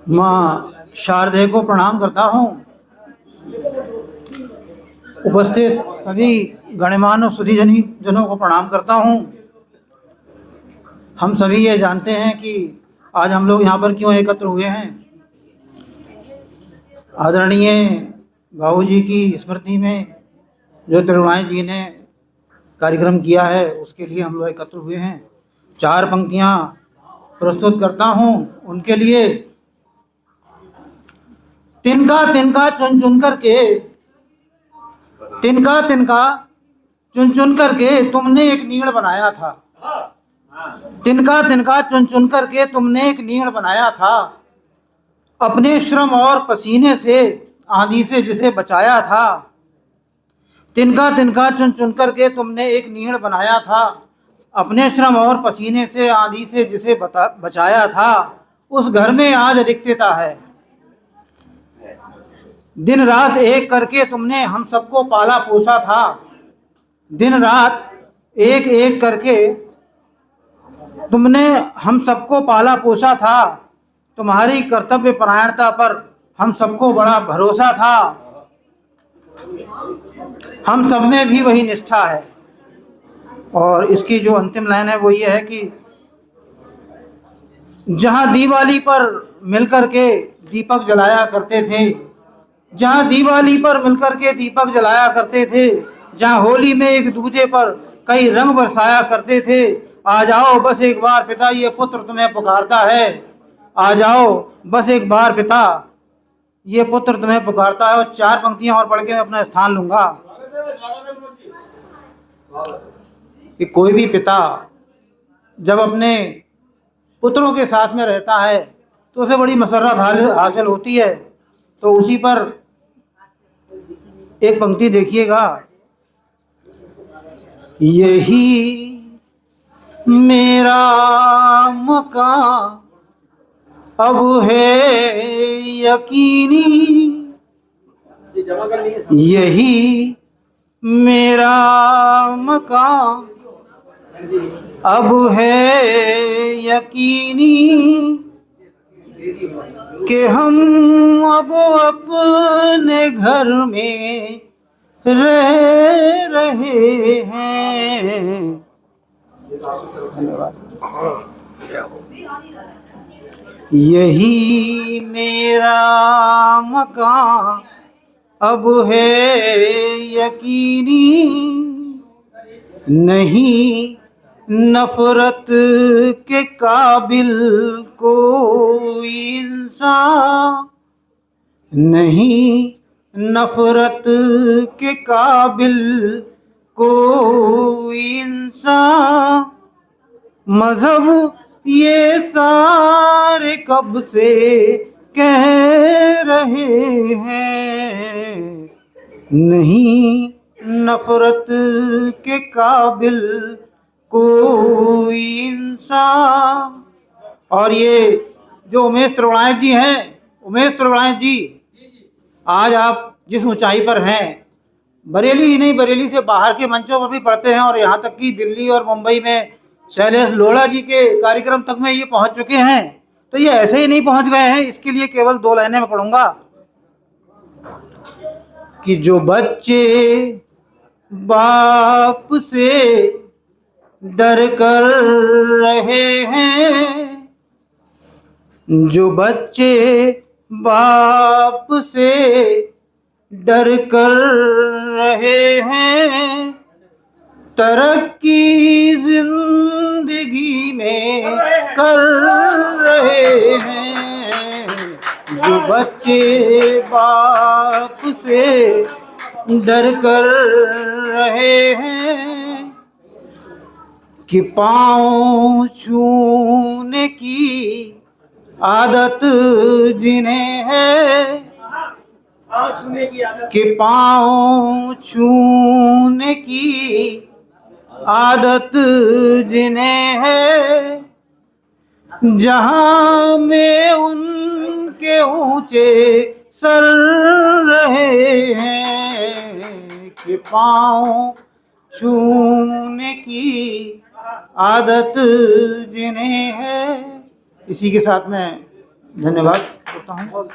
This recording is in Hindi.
माँ शारदे को प्रणाम करता हूँ। उपस्थित सभी गणमान्य सुधीजनी जनों को प्रणाम करता हूँ। हम सभी ये जानते हैं कि आज हम लोग यहाँ पर क्यों एकत्र हुए हैं। आदरणीय बाबूजी की स्मृति में जो त्रिगुणाई जी ने कार्यक्रम किया है उसके लिए हम लोग एकत्र हुए हैं। 4 पंक्तियाँ प्रस्तुत करता हूँ उनके लिए। तिनका तिनका चुन चुन करके, तिनका तिनका चुन चुन करके तुमने एक नीड़ बनाया था। तिनका तिनका चुन चुन करके तुमने एक नीड़ बनाया था। अपने श्रम और पसीने से आंधी से जिसे बचाया था। तिनका तिनका चुन चुन करके तुमने एक नीड़ बनाया था। अपने श्रम और पसीने से आंधी से जिसे बचाया था। उस घर में आज रिक्तता है। दिन रात एक करके तुमने हम सबको पाला पोसा था। दिन रात एक एक करके तुमने हम सबको पाला पोसा था। तुम्हारी कर्तव्य परायणता पर हम सबको बड़ा भरोसा था। हम सब में भी वही निष्ठा है। और इसकी जो अंतिम लाइन है वो ये है कि जहाँ दिवाली पर मिलकर के दीपक जलाया करते थे, जहाँ दिवाली पर मिलकर के दीपक जलाया करते थे, जहाँ होली में एक दूजे पर कई रंग बरसाया करते थे। आ जाओ बस एक बार पिता, ये पुत्र तुम्हें पुकारता है। आ जाओ बस एक बार पिता, ये पुत्र तुम्हें पुकारता है। और 4 पंक्तियां और पढ़ के मैं अपना स्थान लूंगा। कि कोई भी पिता जब अपने पुत्रों के साथ में रहता है तो उसे बड़ी मसर्रत हासिल होती है। तो उसी पर एक पंक्ति देखिएगा। यही मेरा मकान अब है यकीनी, यही मेरा मकान अब है यकीनी कि हम अब अपने घर में रह रहे हैं। यही मेरा मकान अब है यकीनी, नहीं नफरत के काबिल कोई इंसान, नहीं नफरत के काबिल कोई इंसान। मजहब ये सारे कब से कह रहे हैं, नहीं नफरत के काबिल कोई इंसान। और ये जो उमेश त्रिगुणाई जी हैं, उमेश त्रिगुणाई जी आज आप जिस ऊंचाई पर हैं, बरेली ही नहीं बरेली से बाहर के मंचों पर भी पढ़ते हैं और यहाँ तक कि दिल्ली और मुंबई में शैलेश लोढ़ा जी के कार्यक्रम तक में ये पहुँच चुके हैं। तो ये ऐसे ही नहीं पहुँच गए हैं। इसके लिए केवल 2 लाइनें में पढ़ूंगा कि जो बच्चे बाप से डर कर रहे हैं, जो बच्चे बाप से डर कर रहे हैं, तरक्की जिंदगी में कर रहे हैं। जो बच्चे बाप से डर कर रहे हैं कि पाँव छूने की आदत जिन्हें है, कि पाँव छूने की आदत जिन्हें है जहां में उनके ऊंचे सर रहे हैं कि पाँव छूने की आदत जिन्हें है। इसी के साथ मैं धन्यवाद करता हूँ।